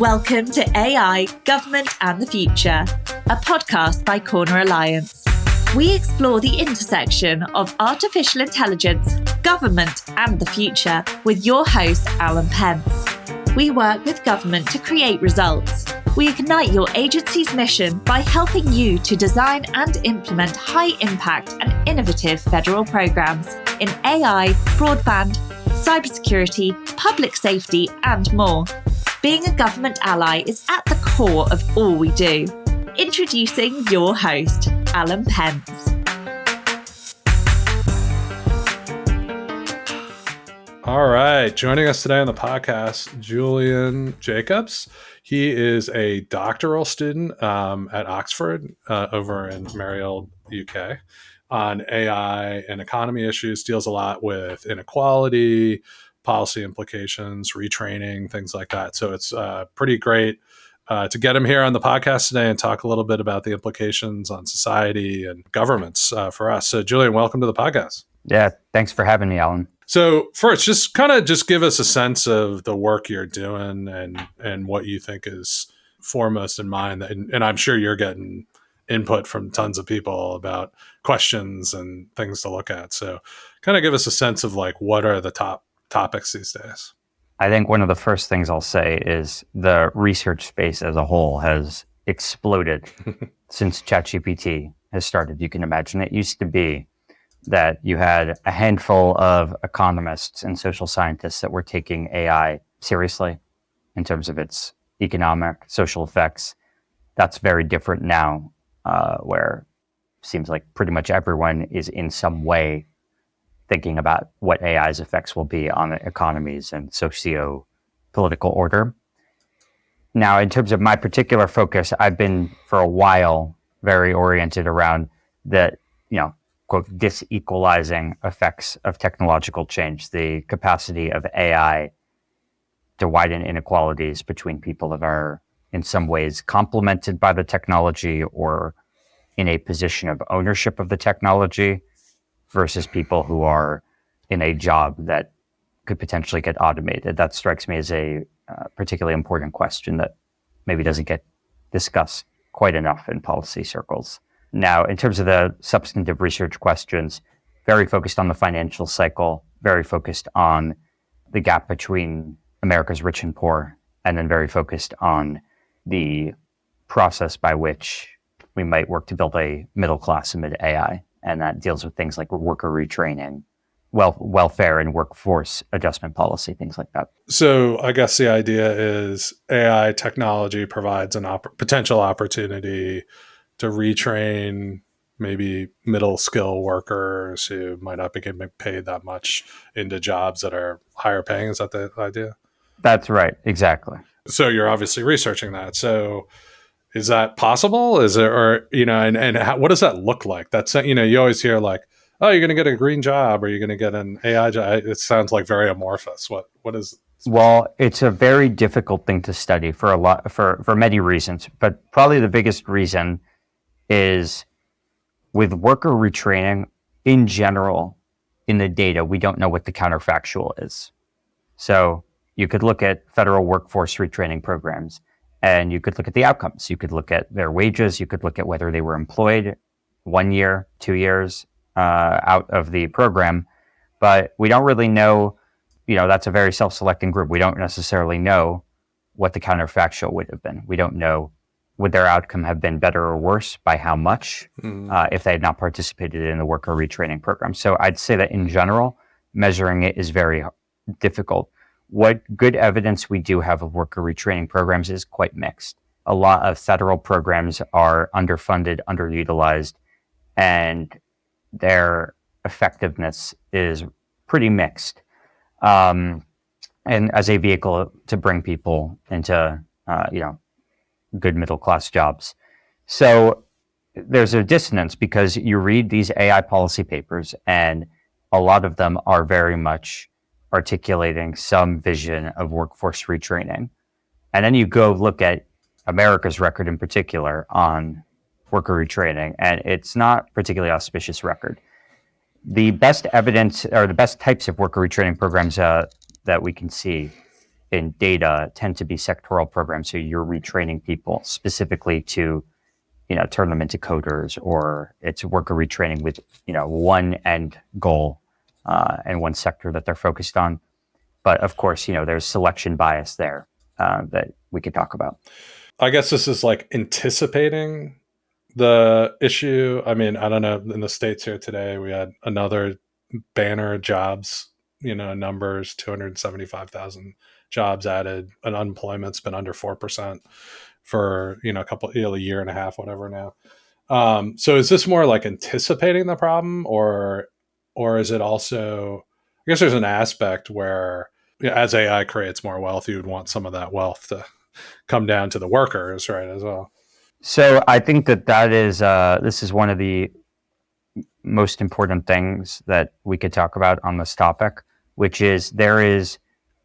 Welcome to AI, Government and the Future, a podcast by Corner Alliance. We explore the intersection of artificial intelligence, government and the future with your host, Alan Pence. We work with government to create results. We ignite your agency's mission by helping you to design and implement high-impact and innovative federal programs in AI, broadband, cybersecurity, public safety, and more. Being a government ally is at the core of all we do. Introducing your host, Alan Pence. All right. Joining us today on the podcast, Julian Jacobs. He is a doctoral student at Oxford over in Merry Old, UK, on AI and economy issues, deals a lot with inequality, policy implications, retraining, things like that. So it's pretty great to get him here on the podcast today and talk a little bit about the implications on society and governments for us. So Julian, welcome to the podcast. Yeah, thanks for having me, Alan. So first, just give us a sense of the work you're doing and what you think is foremost in mind. And I'm sure you're getting input from tons of people about questions and things to look at. So kind of give us a sense of like, what are the top topics these days? I think one of the first things I'll say is the research space as a whole has exploded since ChatGPT has started. You can imagine it used to be that you had a handful of economists and social scientists that were taking AI seriously in terms of its economic, social effects. That's very different now, where it seems like pretty much everyone is in some way thinking about what AI's effects will be on economies and socio-political order. Now, in terms of my particular focus, I've been for a while very oriented around the, quote, disequalizing effects of technological change, the capacity of AI to widen inequalities between people that are in some ways complemented by the technology or in a position of ownership of the technology versus people who are in a job that could potentially get automated. That strikes me as a particularly important question that maybe doesn't get discussed quite enough in policy circles. Now, in terms of the substantive research questions, very focused on the financial cycle, very focused on the gap between America's rich and poor, and then very focused on the process by which we might work to build a middle class amid AI. And that deals with things like worker retraining, welfare and workforce adjustment policy, things like that. So I guess the idea is AI technology provides an potential opportunity to retrain maybe middle skill workers who might not be getting paid that much into jobs that are higher paying. Is that the idea? That's right. Exactly. So you're obviously researching that. So is that possible? Is it, or, and what does that look like? That's, you always hear like, oh, you're going to get a green job or you're going to get an AI job. It sounds like very amorphous. What is? Well, it's a very difficult thing to study for many reasons, but probably the biggest reason is with worker retraining in general, in the data, we don't know what the counterfactual is. So you could look at federal workforce retraining programs and you could look at the outcomes. You could look at their wages. You could look at whether they were employed 1 year, 2 years out of the program. But we don't really know, that's a very self-selecting group. We don't necessarily know what the counterfactual would have been. We don't know, would their outcome have been better or worse, by how much, if they had not participated in the worker retraining program. So I'd say that in general, measuring it is very difficult. What good evidence we do have of worker retraining programs is quite mixed. A lot of federal programs are underfunded, underutilized, and their effectiveness is pretty mixed. And as a vehicle to bring people into, good middle-class jobs. So there's a dissonance because you read these AI policy papers and a lot of them are very much articulating some vision of workforce retraining. And then you go look at America's record in particular on worker retraining, and it's not particularly auspicious record. The best evidence or the best types of worker retraining programs that we can see in data tend to be sectoral programs. So you're retraining people specifically to, turn them into coders, or it's worker retraining with, one end goal and one sector that they're focused on. But of course, there's selection bias there that we could talk about. I guess this is like anticipating the issue. I mean, I don't know. In the States here today, we had another banner jobs, numbers, 275,000 jobs added, and unemployment's been under 4% for, a year and a half, whatever now. So is this more like anticipating the problem, or is it also, I guess there's an aspect where as AI creates more wealth, you would want some of that wealth to come down to the workers, right, as well. So I think that is, this is one of the most important things that we could talk about on this topic, which is there is,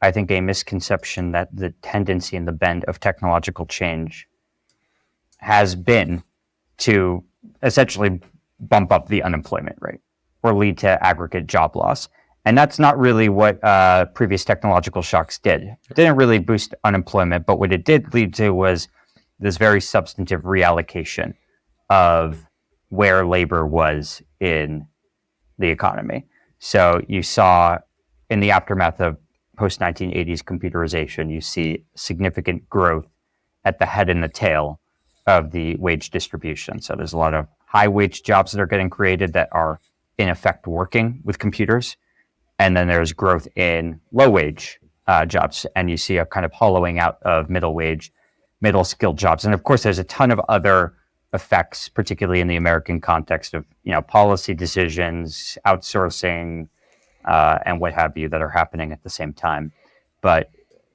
I think, a misconception that the tendency and the bend of technological change has been to essentially bump up the unemployment rate or lead to aggregate job loss. And that's not really what previous technological shocks did. It didn't really boost unemployment, but what it did lead to was this very substantive reallocation of where labor was in the economy. So you saw in the aftermath of post-1980s computerization, you see significant growth at the head and the tail of the wage distribution. So there's a lot of high wage jobs that are getting created that are in effect working with computers. And then there's growth in low wage jobs. And you see a kind of hollowing out of middle skilled jobs. And of course, there's a ton of other effects, particularly in the American context of, policy decisions, outsourcing, and what have you that are happening at the same time. But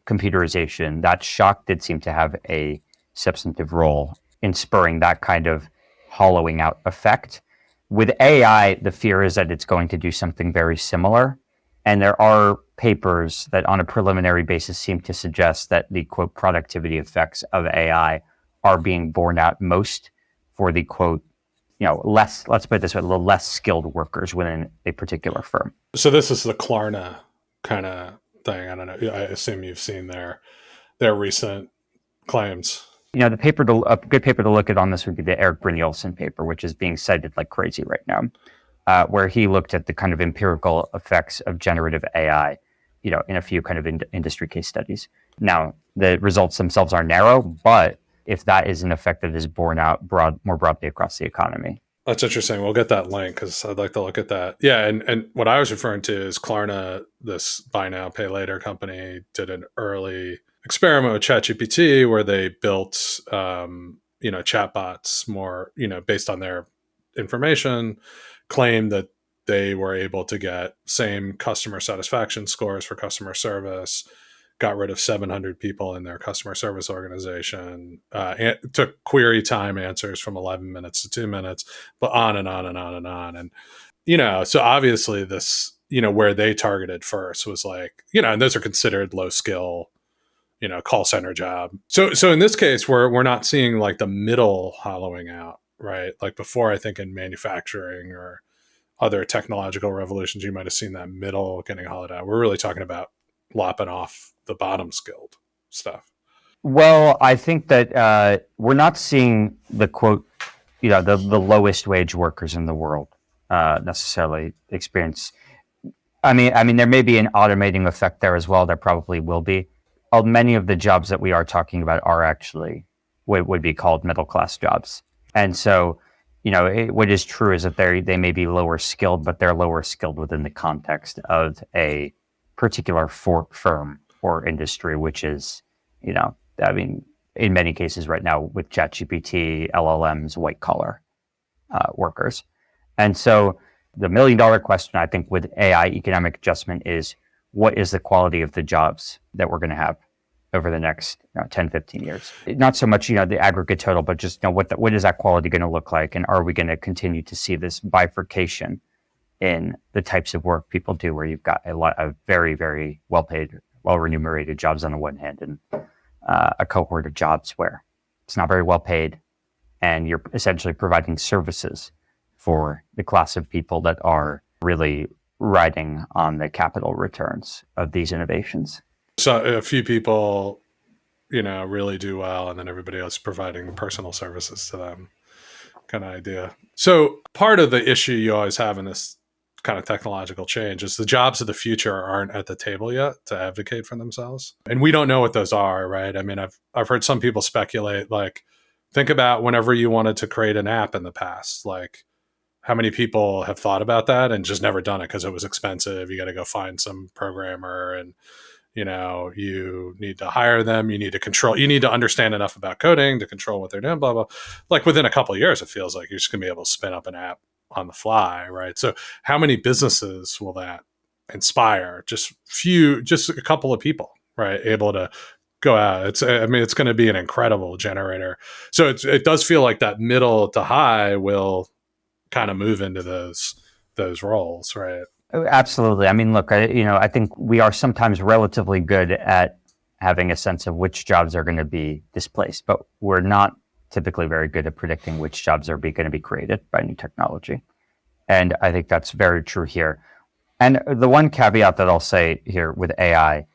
computerization, that shock did seem to have a substantive role in spurring that kind of hollowing out effect. With AI, the fear is that it's going to do something very similar. And there are papers that on a preliminary basis seem to suggest that the, quote, productivity effects of AI are being borne out most for the, quote, less, let's put it this way, the less skilled workers within a particular firm. So this is the Klarna kind of thing. I don't know. I assume you've seen their recent claims. A good paper to look at on this would be the Eric Brynjolfsson paper, which is being cited like crazy right now. Where he looked at the kind of empirical effects of generative AI, in a few kind of industry case studies. Now, the results themselves are narrow, but if that is an effect that is borne out more broadly across the economy. That's interesting. We'll get that link because I'd like to look at that. Yeah, and what I was referring to is Klarna, this buy now, pay later company, did an early experiment with ChatGPT where they built, chatbots more, based on their information, claimed that they were able to get same customer satisfaction scores for customer service, got rid of 700 people in their customer service organization, and took query time answers from 11 minutes to 2 minutes, but on and on and on and on. And, so obviously this, where they targeted first was like, and those are considered low skill, call center job. So in this case, we're not seeing like the middle hollowing out, right? Like before, I think in manufacturing or other technological revolutions, you might have seen that middle getting hollowed out. We're really talking about lopping off the bottom skilled stuff. Well, I think that we're not seeing the quote, the lowest wage workers in the world necessarily experience. I mean, there may be an automating effect there as well. There probably will be. Many of the jobs that we are talking about are actually what would be called middle class jobs. And so, what is true is that they may be lower skilled, but they're lower skilled within the context of a particular firm or industry, which is, in many cases right now with ChatGPT, LLMs, white collar workers. And so the $1 million question, I think, with AI economic adjustment is, what is the quality of the jobs that we're going to have over the next 10, 15 years? Not so much, the aggregate total, but just what is that quality going to look like? And are we going to continue to see this bifurcation in the types of work people do, where you've got a lot of very, very well-paid, well-remunerated jobs on the one hand, and a cohort of jobs where it's not very well paid, and you're essentially providing services for the class of people that are really riding on the capital returns of these innovations. So a few people, really do well, and then everybody else providing personal services to them, kind of idea. So part of the issue you always have in this kind of technological change is the jobs of the future aren't at the table yet to advocate for themselves. And we don't know what those are, right? I mean, I've heard some people speculate, like, think about whenever you wanted to create an app in the past, like how many people have thought about that and just never done it because it was expensive. You got to go find some programmer, and you need to hire them. You need to understand enough about coding to control what they're doing, blah, blah. Like within a couple of years, it feels like you're just gonna be able to spin up an app on the fly, right? So how many businesses will that inspire? Just a couple of people, right? Able to go out. It's going to be an incredible generator. So it does feel like that middle to high will kind of move into those roles, right? Absolutely. I mean, look, I think we are sometimes relatively good at having a sense of which jobs are going to be displaced, but we're not typically very good at predicting which jobs are going to be created by new technology. And I think that's very true here. And the one caveat that I'll say here with AI,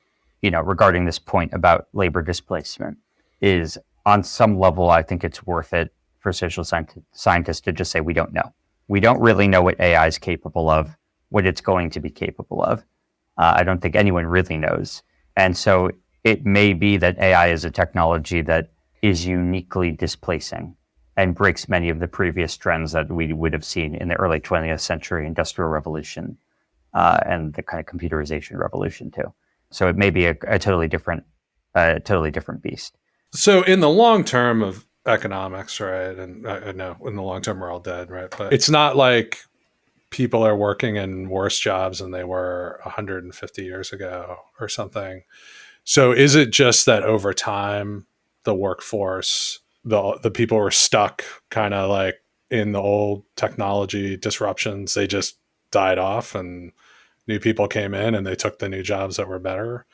regarding this point about labor displacement, is on some level, I think it's worth it for social scientists to just say, we don't know. We don't really know what AI is capable of, what it's going to be capable of. I don't think anyone really knows. And so it may be that AI is a technology that is uniquely displacing and breaks many of the previous trends that we would have seen in the early 20th century industrial revolution and the kind of computerization revolution too. So it may be a totally different beast. So in the long term of economics, right? And I know in the long term we're all dead, right? But it's not like people are working in worse jobs than they were 150 years ago or something. So is it just that over time, the workforce, the people were stuck kind of like in the old technology disruptions, they just died off and new people came in and they took the new jobs that were better?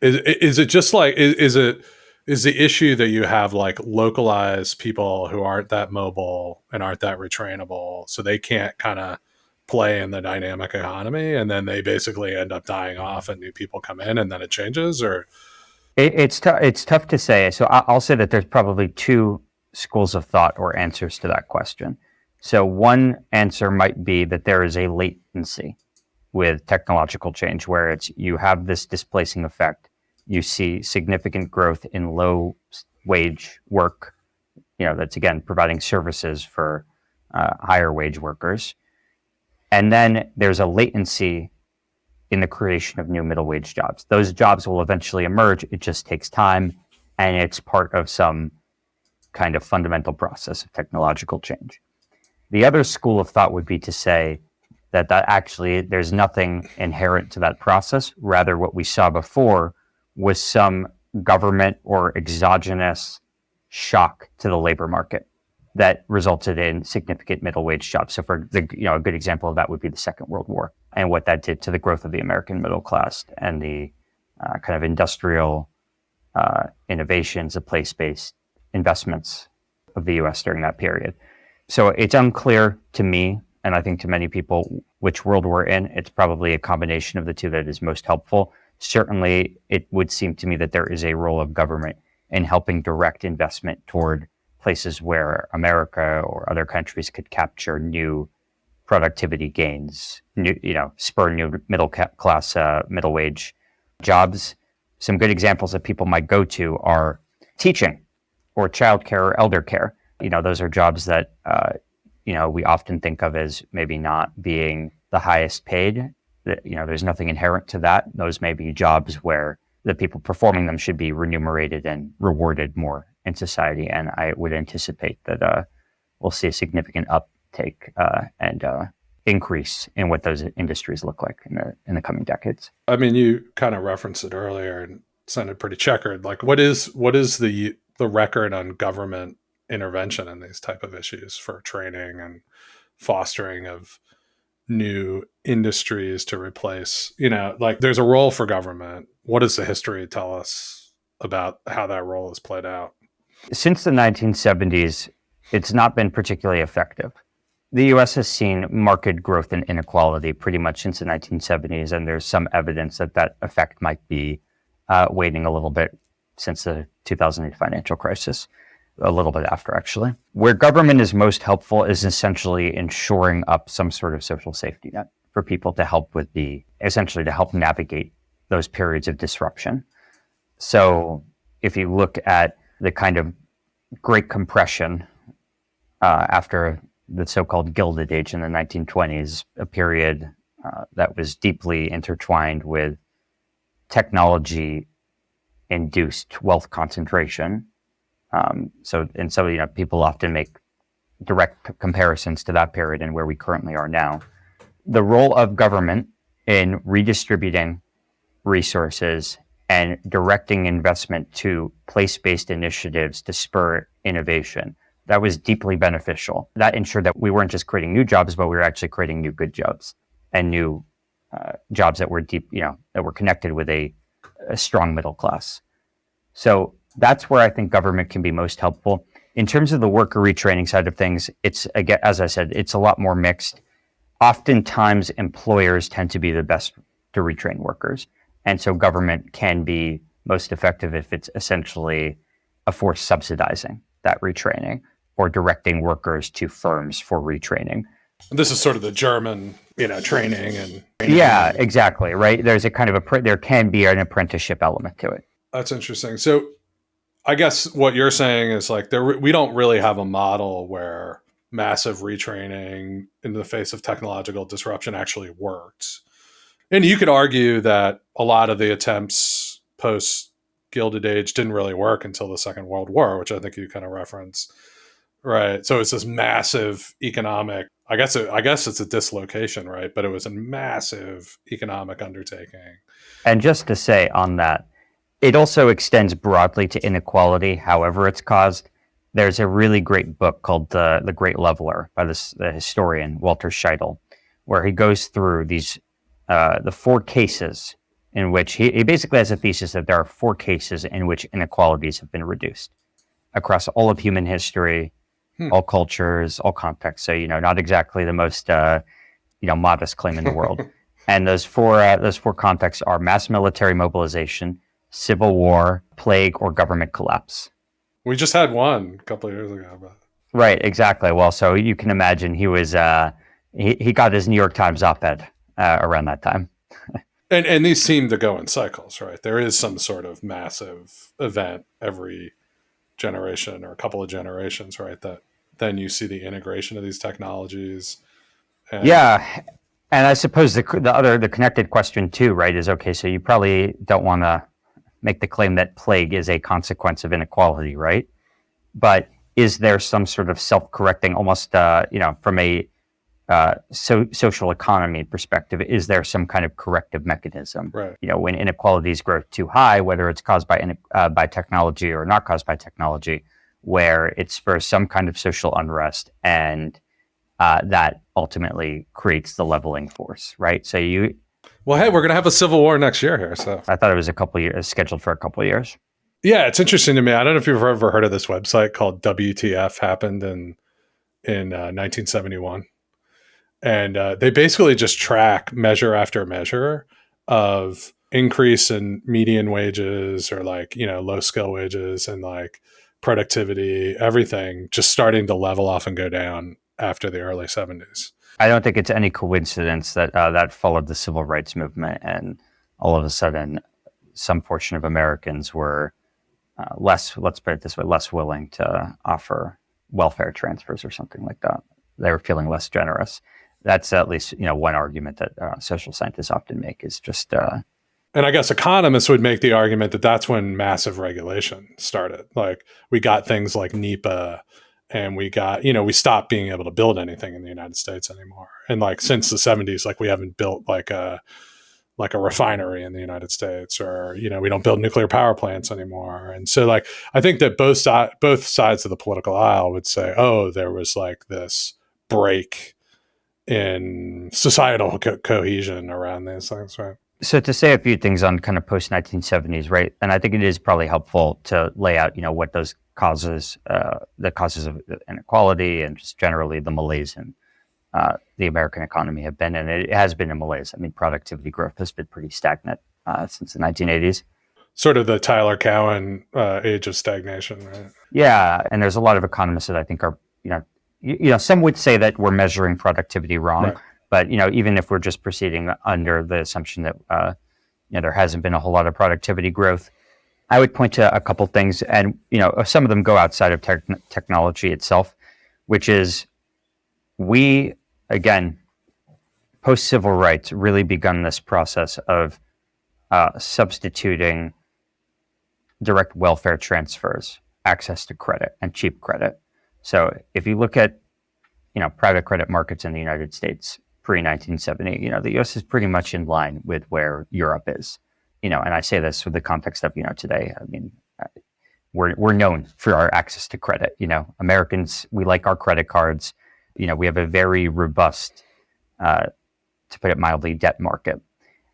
Is it just like, is the issue that you have like localized people who aren't that mobile and aren't that retrainable, so they can't kind of play in the dynamic economy, and then they basically end up dying off and new people come in and then it changes? Or it's tough to say. So I'll say that there's probably two schools of thought or answers to that question. So one answer might be that there is a latency with technological change where you have this displacing effect. You see significant growth in low wage work, that's again providing services for higher wage workers. And then there's a latency in the creation of new middle wage jobs. Those jobs will eventually emerge. It just takes time, and it's part of some kind of fundamental process of technological change. The other school of thought would be to say that actually there's nothing inherent to that process. Rather, what we saw before was some government or exogenous shock to the labor market that resulted in significant middle wage jobs. So for a good example of that would be the Second World War and what that did to the growth of the American middle class and the kind of industrial innovations, the place-based investments of the US during that period. So it's unclear to me, and I think to many people, which world we're in. It's probably a combination of the two that is most helpful. Certainly, it would seem to me that there is a role of government in helping direct investment toward places where America or other countries could capture new productivity gains, spur new middle class, middle wage jobs. Some good examples that people might go to are teaching or childcare or elder care. Those are jobs that, we often think of as maybe not being the highest paid. There's nothing inherent to that. Those may be jobs where the people performing them should be remunerated and rewarded more in society. And I would anticipate that we'll see a significant uptake and increase in what those industries look like in the coming decades. I mean, you kind of referenced it earlier and sounded pretty checkered. Like, what is the record on government intervention in these type of issues for training and fostering of new industries to replace, there's a role for government. What does the history tell us about how that role is played out? Since the 1970s, it's not been particularly effective. The US has seen marked growth in inequality pretty much since the 1970s, and there's some evidence that effect might be waning a little bit since the 2008 financial crisis, a little bit after, actually. Where government is most helpful is essentially ensuring up some sort of social safety net for people to help essentially to help navigate those periods of disruption. So if you look at the kind of Great Compression after the so-called Gilded Age in the 1920s, a period that was deeply intertwined with technology-induced wealth concentration. So people often make direct comparisons to that period and where we currently are now. The role of government in redistributing resources and directing investment to place-based initiatives to spur innovation, that was deeply beneficial. That ensured that we weren't just creating new jobs, but we were actually creating new good jobs and new jobs that were that were connected with a strong middle class. So that's where I think government can be most helpful. In terms of the worker retraining side of things, it's, again, as I said, it's a lot more mixed. Oftentimes, employers tend to be the best to retrain workers. And so government can be most effective if it's essentially a force subsidizing that retraining or directing workers to firms for retraining. This is sort of the German, training and... Yeah, exactly, right? There's a kind of there can be an apprenticeship element to it. That's interesting. So I guess what you're saying is like we don't really have a model where massive retraining in the face of technological disruption actually worked. And you could argue that a lot of the attempts post Gilded Age didn't really work until the Second World War, which I think you kind of referenced. Right. So it's this massive economic, I guess it's a dislocation, right? But it was a massive economic undertaking. And just to say on that, it also extends broadly to inequality, however it's caused. There's a really great book called The Great Leveler by the historian Walter Scheidel, where he goes through these the 4 cases in which he basically has a thesis that there are 4 cases in which inequalities have been reduced across all of human history, all cultures, all contexts. So, not exactly the most modest claim in the world. And those four contexts are mass military mobilization, civil war, plague, or government collapse. We just had one a couple of years ago. But... Right, exactly. Well, so you can imagine he was he got his New York Times op-ed around that time. and these seem to go in cycles, right? There is some sort of massive event every generation or a couple of generations, right? That then you see the integration of these technologies. Yeah. And I suppose the connected question too, right, is, okay, so you probably don't want to make the claim that plague is a consequence of inequality, right? But is there some sort of self-correcting, almost, from a social economy perspective, is there some kind of corrective mechanism? Right. When inequalities grow too high, whether it's caused by technology or not caused by technology, where it spurs some kind of social unrest and that ultimately creates the leveling force, right? So well, hey, we're going to have a civil war next year here. So I thought it was scheduled for a couple of years. Yeah, it's interesting to me. I don't know if you've ever heard of this website called WTF, happened in 1971. And they basically just track measure after measure of increase in median wages or low skill wages and productivity, everything just starting to level off and go down after the early 70s. I don't think it's any coincidence that that followed the civil rights movement, and all of a sudden, some portion of Americans were let's put it this way, less willing to offer welfare transfers or something like that. They were feeling less generous. That's at least one argument that social scientists often make is just. And I guess economists would make the argument that that's when massive regulation started. We got things like NEPA. And we got, we stopped being able to build anything in the United States anymore. And since the 70s, we haven't built a refinery in the United States, or, we don't build nuclear power plants anymore. And so I think that both sides of the political aisle would say, oh, there was this break in societal cohesion around these things, right? So to say a few things on kind of post 1970s, right? And I think it is probably helpful to lay out, what those causes, the causes of inequality and just generally the malaise in the American economy have been, and it has been a malaise. I mean, productivity growth has been pretty stagnant since the 1980s. sort of the Tyler Cowen age of stagnation, right? Yeah, and there's a lot of economists that I think are, some would say that we're measuring productivity wrong, Right. but even if we're just proceeding under the assumption that there hasn't been a whole lot of productivity growth, I would point to a couple things, and some of them go outside of technology itself, which is we, again, post civil rights, really begun this process of substituting direct welfare transfers, access to credit, and cheap credit. So if you look at private credit markets in the United States pre-1970, the U.S. is pretty much in line with where Europe is. And I say this with the context of today. I mean, we're known for our access to credit. Americans, we like our credit cards. We have a very robust, to put it mildly, debt market.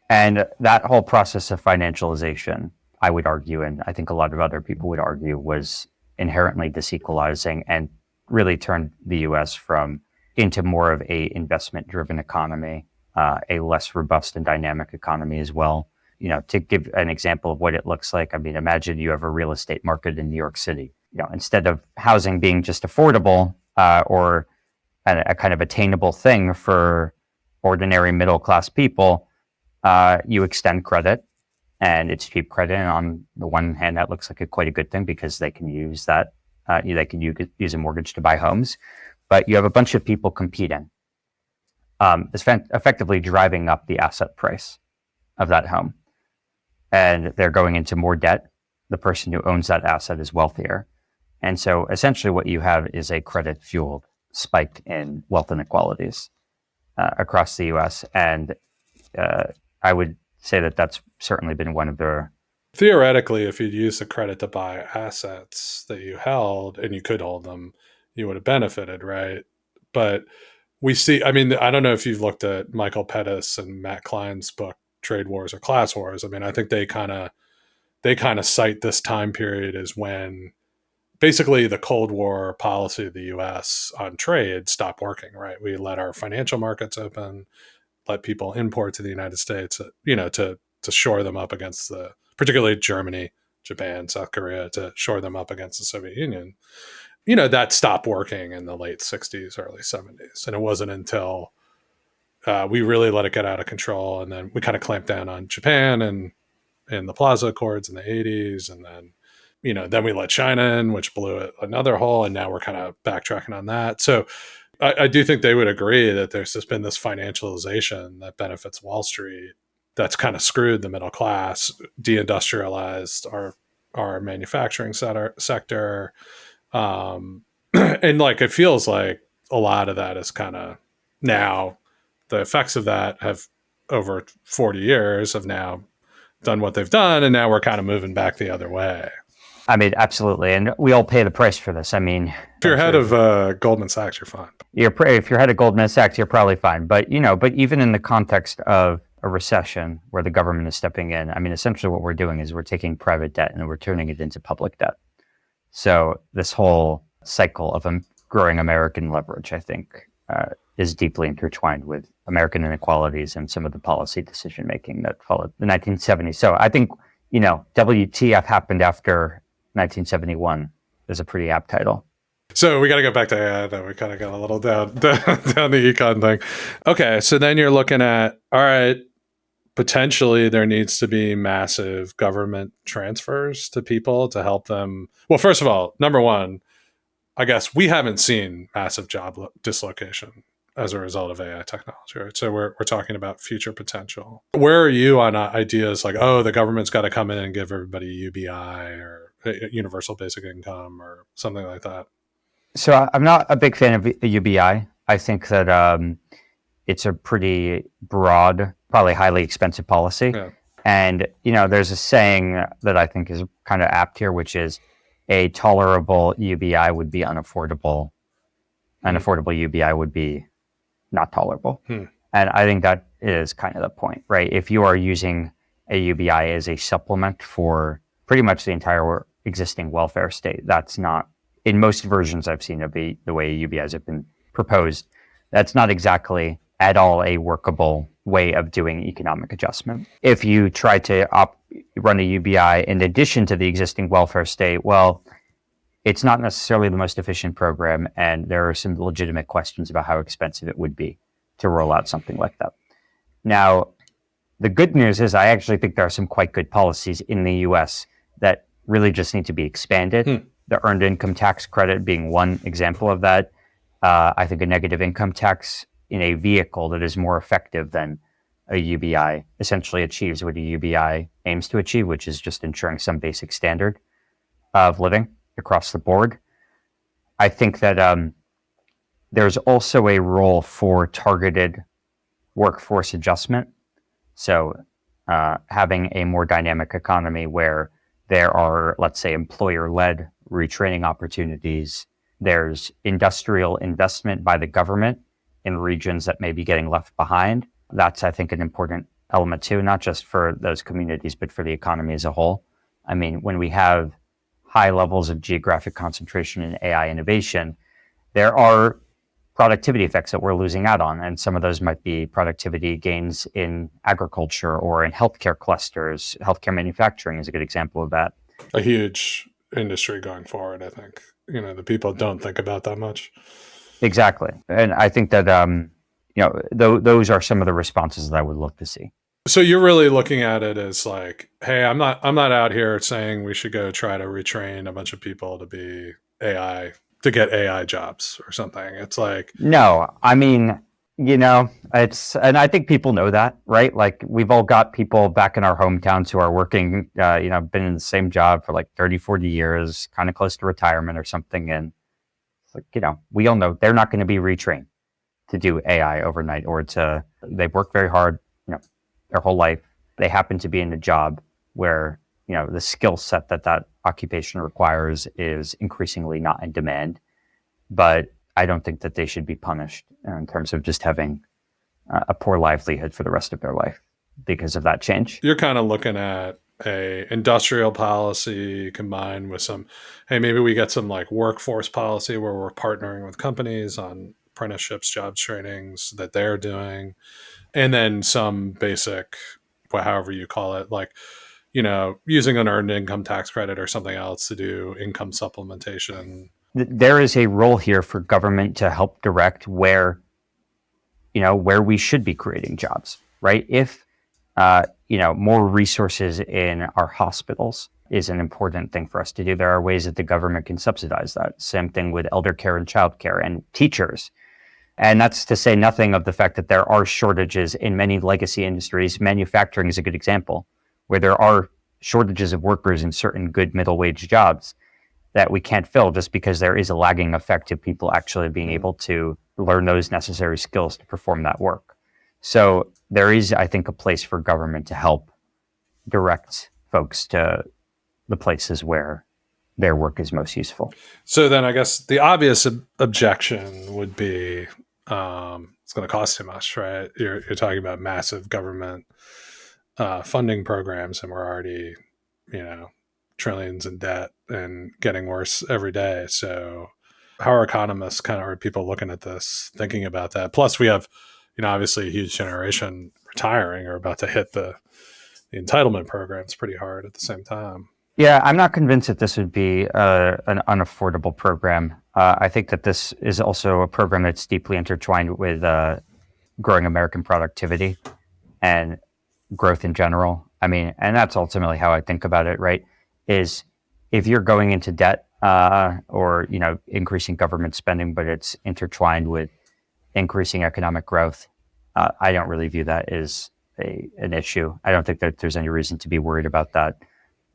And that whole process of financialization, I would argue, and I think a lot of other people would argue, was inherently disequalizing and really turned the U.S. into more of a investment-driven economy, a less robust and dynamic economy as well. To give an example of what it looks like, I mean, imagine you have a real estate market in New York City. Instead of housing being just affordable or a kind of attainable thing for ordinary middle-class people, you extend credit, and it's cheap credit. And on the one hand, that looks like quite a good thing because they can use that. They can use a mortgage to buy homes, but you have a bunch of people competing. It's effectively driving up the asset price of that home. And they're going into more debt. The person who owns that asset is wealthier. And so essentially what you have is a credit-fueled spike in wealth inequalities across the U.S. And I would say that that's certainly been one of the... Theoretically, if you'd use the credit to buy assets that you held and you could hold them, you would have benefited, right? But we see, I mean, I don't know if you've looked at Michael Pettis and Matt Klein's book, Trade Wars or Class Wars. I mean, I think they kind of cite this time period as when basically the Cold War policy of the U.S. on trade stopped working, right? We let our financial markets open, let people import to the United States, to shore them up against particularly Germany, Japan, South Korea, to shore them up against the Soviet Union. That stopped working in the late 60s, early 70s. And it wasn't until we really let it get out of control. And then we kind of clamped down on Japan and the Plaza Accords in the 80s. And then, then we let China in, which blew another hole. And now we're kind of backtracking on that. So I do think they would agree that there's just been this financialization that benefits Wall Street that's kind of screwed the middle class, deindustrialized our manufacturing sector. And it feels like a lot of that is kind of now the effects of that have over 40 years have now done what they've done. And now we're kind of moving back the other way. I mean, absolutely. And we all pay the price for this. I mean, if you're head of Goldman Sachs, you're fine. If you're head of Goldman Sachs, you're probably fine. But, but even in the context of a recession where the government is stepping in, I mean, essentially what we're doing is we're taking private debt and we're turning it into public debt. So this whole cycle of growing American leverage, I think, is deeply intertwined with American inequalities and some of the policy decision-making that followed the 1970s. So I think, WTF happened after 1971 is a pretty apt title. So we got to go back to AI, though. We kind of got a little down the econ thing. Okay, so then you're looking at, all right, potentially there needs to be massive government transfers to people to help them. Well, first of all, number one, I guess we haven't seen massive job dislocation as a result of AI technology, right? So we're talking about future potential. Where are you on ideas like, the government's got to come in and give everybody UBI or universal basic income or something like that? So I'm not a big fan of the UBI. I think that it's a pretty broad, probably highly expensive policy. Yeah. And, there's a saying that I think is kind of apt here, which is a tolerable UBI would be unaffordable. An affordable UBI would be not tolerable. And I think that is kind of the point, right? If you are using a UBI as a supplement for pretty much the entire existing welfare state, that's not, in most versions I've seen of the way UBIs have been proposed, that's not exactly at all a workable way of doing economic adjustment. If you try to run a UBI in addition to the existing welfare state, well, it's not necessarily the most efficient program, and there are some legitimate questions about how expensive it would be to roll out something like that. Now, the good news is I actually think there are some quite good policies in the US that really just need to be expanded. The earned income tax credit being one example of that. I think a negative income tax in a vehicle that is more effective than a UBI essentially achieves what a UBI aims to achieve, which is just ensuring some basic standard of living across the board. I think that there's also a role for targeted workforce adjustment. So having a more dynamic economy where there are, let's say, employer-led retraining opportunities. There's industrial investment by the government in regions that may be getting left behind. That's, I think, an important element too, not just for those communities, but for the economy as a whole. I mean, when we have high levels of geographic concentration in AI innovation, there are productivity effects that we're losing out on. And some of those might be productivity gains in agriculture or in healthcare clusters. Healthcare manufacturing is a good example of that. A huge industry going forward, I think. The people don't think about that much. Exactly. And I think that, those are some of the responses that I would look to see. So you're really looking at it as like, hey, I'm not out here saying we should go try to retrain a bunch of people to be AI, to get AI jobs or something. It's like, no, I mean, and I think people know that, right? Like we've all got people back in our hometowns who are working, been in the same job for like 30, 40 years, kind of close to retirement or something. And it's like, we all know they're not going to be retrained to do AI overnight they've worked very hard, their whole life. They happen to be in a job where, the skill set that occupation requires is increasingly not in demand. But I don't think that they should be punished in terms of just having a poor livelihood for the rest of their life because of that change. You're kind of looking at a industrial policy combined with some, hey, maybe we get some like workforce policy where we're partnering with companies on apprenticeships, jobs trainings that they're doing, and then some basic, however you call it, like, using an earned income tax credit or something else to do income supplementation. There is a role here for government to help direct where we should be creating jobs, right? If, more resources in our hospitals is an important thing for us to do. There are ways that the government can subsidize that. Same thing with elder care and childcare and teachers. And that's to say nothing of the fact that there are shortages in many legacy industries. Manufacturing is a good example, where there are shortages of workers in certain good middle wage jobs that we can't fill just because there is a lagging effect of people actually being able to learn those necessary skills to perform that work. So there is, I think, a place for government to help direct folks to the places where their work is most useful. So then I guess the obvious objection would be it's going to cost too much, right? You're talking about massive government funding programs, and we're already, trillions in debt and getting worse every day. So how are economists or people looking at this, thinking about that? Plus we have, obviously a huge generation retiring or about to hit the entitlement programs pretty hard at the same time. Yeah, I'm not convinced that this would be an unaffordable program. I think that this is also a program that's deeply intertwined with growing American productivity and growth in general. I mean, and that's ultimately how I think about it, right? Is if you're going into debt or, increasing government spending, but it's intertwined with increasing economic growth, I don't really view that as an issue. I don't think that there's any reason to be worried about that.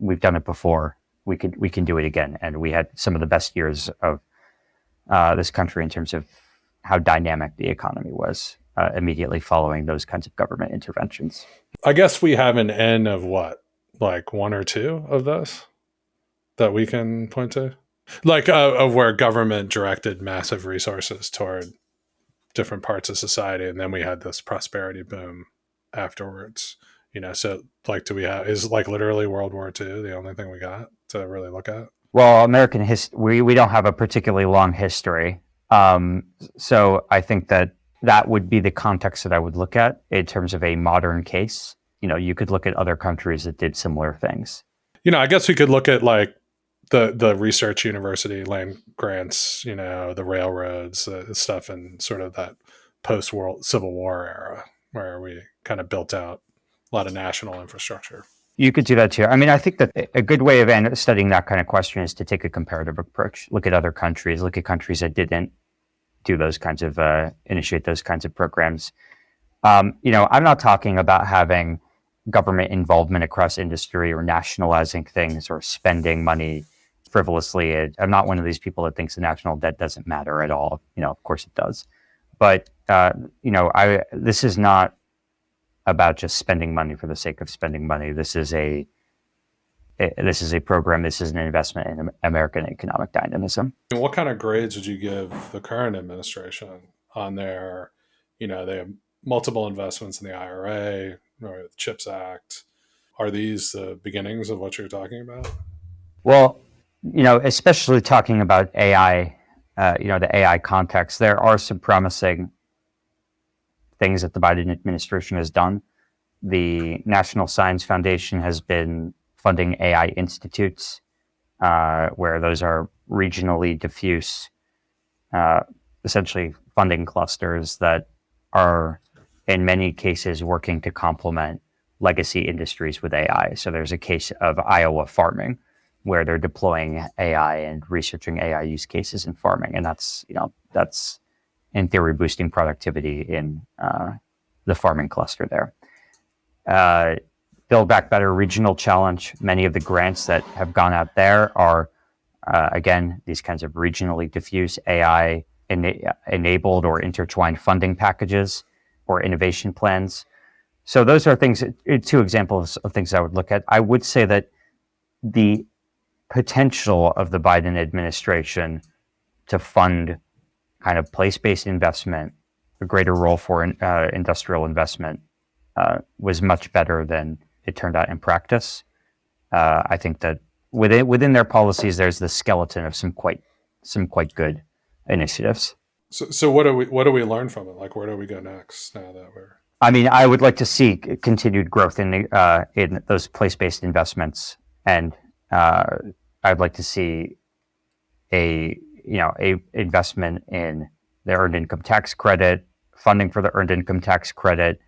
We've done it before. We can do it again. And we had some of the best years of this country in terms of how dynamic the economy was immediately following those kinds of government interventions. I guess we have an N of what, like one or two of those that we can point to? Like of where government directed massive resources toward different parts of society. And then we had this prosperity boom afterwards. So like, is like literally World War II the only thing we got to really look at? Well, American history, we don't have a particularly long history. So I think that would be the context that I would look at in terms of a modern case. you could look at other countries that did similar things. I guess we could look at like the research university land grants, the railroads, stuff in sort of that post-world Civil War era where we kind of built out a lot of national infrastructure. You could do that too. I mean, I think that a good way of studying that kind of question is to take a comparative approach. Look at other countries, look at countries that didn't do those kinds of, initiate those kinds of programs. I'm not talking about having government involvement across industry or nationalizing things or spending money frivolously. I'm not one of these people that thinks the national debt doesn't matter at all. Of course it does. But, this is not about just spending money for the sake of spending money. This is a program. This is an investment in American economic dynamism. And what kind of grades would you give the current administration on their, they have multiple investments in the IRA, or the CHIPS Act. Are these the beginnings of what you're talking about? Well, especially talking about AI, the AI context, there are some promising things that the Biden administration has done. The National Science Foundation has been funding AI institutes, where those are regionally diffuse, essentially funding clusters that are in many cases working to complement legacy industries with AI. So there's a case of Iowa farming where they're deploying AI and researching AI use cases in farming. And that's in theory boosting productivity in the farming cluster there. Build Back Better Regional Challenge. Many of the grants that have gone out there are, again, these kinds of regionally diffuse AI enabled or intertwined funding packages or innovation plans. So those are things, two examples of things I would look at. I would say that the potential of the Biden administration to fund kind of place-based investment, a greater role for industrial investment, was much better than it turned out in practice. I think that within their policies, there's the skeleton of some quite good initiatives. So what do we learn from it? Like, where do we go next now that we're? I mean, I would like to see continued growth in those place-based investments, and I'd like to see a investment in the earned income tax credit, funding for the earned income tax credit,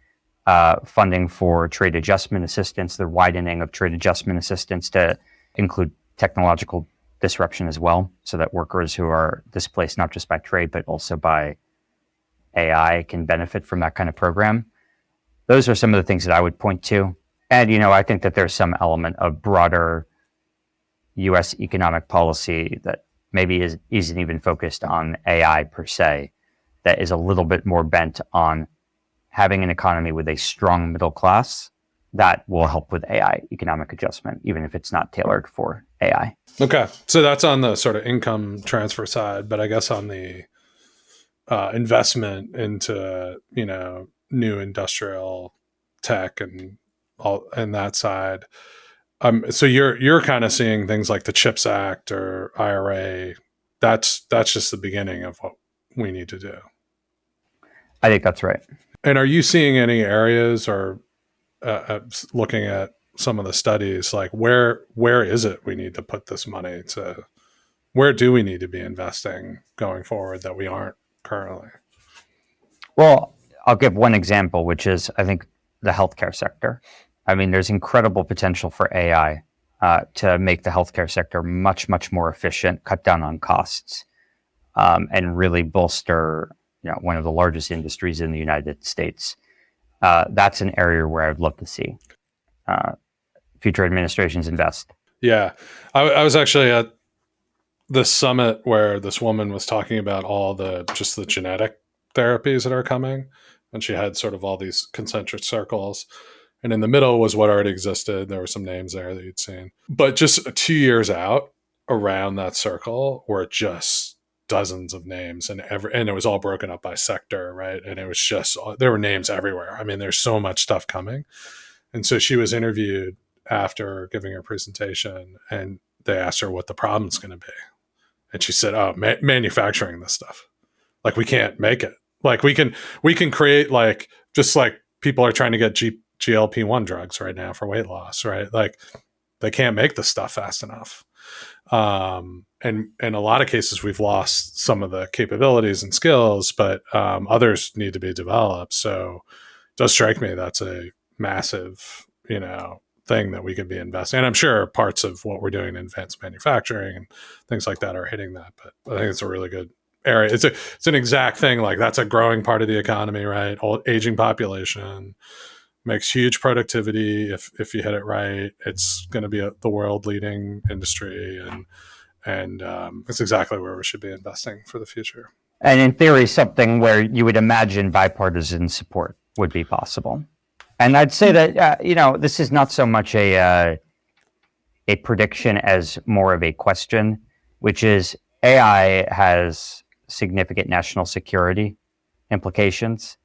funding for trade adjustment assistance, the widening of trade adjustment assistance to include technological disruption as well, so that workers who are displaced not just by trade but also by AI can benefit from that kind of program. Those are some of the things that I would point to. And, I think that there's some element of broader U.S. economic policy that maybe isn't even focused on AI per se, that is a little bit more bent on having an economy with a strong middle class that will help with AI economic adjustment, even if it's not tailored for AI. Okay. So that's on the sort of income transfer side, but I guess on the investment into, new industrial tech and all and that side. So you're kind of seeing things like the CHIPS Act or IRA. That's just the beginning of what we need to do. I think that's right. And are you seeing any areas or looking at some of the studies, like where is it we need to put this money to? Where do we need to be investing going forward that we aren't currently? Well, I'll give one example, which is, I think, the healthcare sector. I mean, there's incredible potential for AI to make the healthcare sector much, much more efficient, cut down on costs, and really bolster, one of the largest industries in the United States. That's an area where I'd love to see future administrations invest. Yeah. I was actually at the summit where this woman was talking about all the genetic therapies that are coming. And she had sort of all these concentric circles. And in the middle was what already existed. There were some names there that you'd seen. But just 2 years out around that circle were just dozens of names, and it was all broken up by sector, right? And it was just, there were names everywhere. I mean, there's so much stuff coming. And so she was interviewed after giving her presentation, and they asked her what the problem's going to be. And she said, manufacturing this stuff. Like, we can't make it. Like, we can create, like, just like people are trying to get GLP-1 drugs right now for weight loss, right? Like they can't make the stuff fast enough. And in a lot of cases, we've lost some of the capabilities and skills, but others need to be developed. So it does strike me that's a massive, thing that we could be investing. And I'm sure parts of what we're doing in advanced manufacturing and things like that are hitting that. But I think it's a really good area. It's an exact thing. Like that's a growing part of the economy, right? Aging population makes huge productivity. If you hit it right, it's going to be the world leading industry, and it's exactly where we should be investing for the future. And in theory, something where you would imagine bipartisan support would be possible. And I'd say that this is not so much a prediction as more of a question, which is AI has significant national security implications.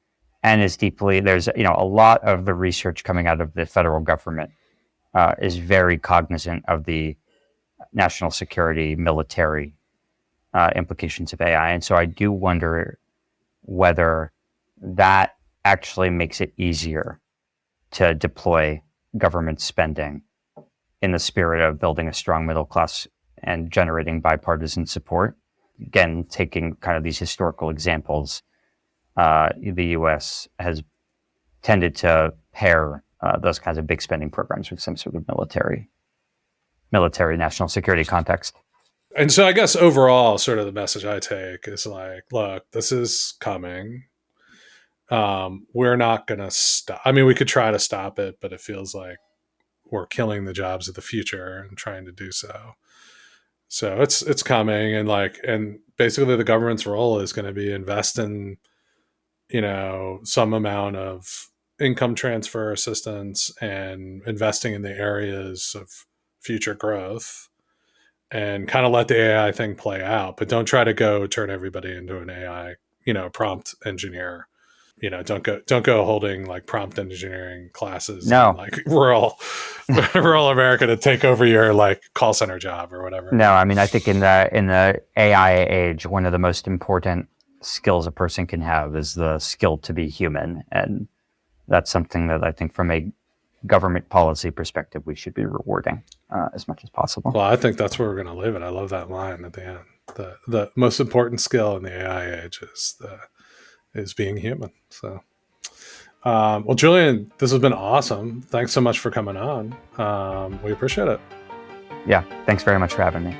And there's a lot of the research coming out of the federal government is very cognizant of the national security, military implications of AI. And so I do wonder whether that actually makes it easier to deploy government spending in the spirit of building a strong middle class and generating bipartisan support. Again, taking kind of these historical examples, the U.S. has tended to pair those kinds of big spending programs with some sort of military national security context. And so I guess overall, sort of the message I take is like, look, this is coming. We're not going to stop. I mean, we could try to stop it, but it feels like we're killing the jobs of the future and trying to do so. So it's coming, and basically the government's role is going to be invest in, some amount of income transfer assistance and investing in the areas of future growth, and kind of let the AI thing play out, but don't try to go turn everybody into an AI, prompt engineer. Don't go holding like prompt engineering classes in like rural America to take over your like call center job or whatever. No, I mean, I think in the AI age, one of the most important skills a person can have is the skill to be human. And that's something that I think from a government policy perspective, we should be rewarding as much as possible. Well, I think that's where we're going to leave it. I love that line at the end. The most important skill in the AI age is being human. So, well, Julian, this has been awesome. Thanks so much for coming on. We appreciate it. Yeah, thanks very much for having me.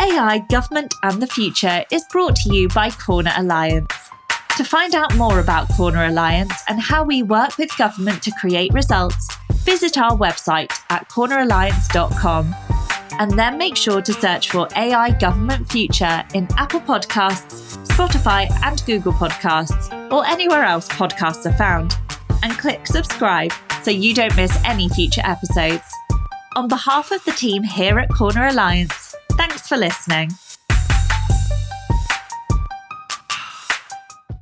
AI, Government and the Future is brought to you by Corner Alliance. To find out more about Corner Alliance and how we work with government to create results, visit our website at corneralliance.com. And then make sure to search for AI Government Future in Apple Podcasts, Spotify and Google Podcasts, or anywhere else podcasts are found. And click subscribe so you don't miss any future episodes. On behalf of the team here at Corner Alliance, thanks for listening.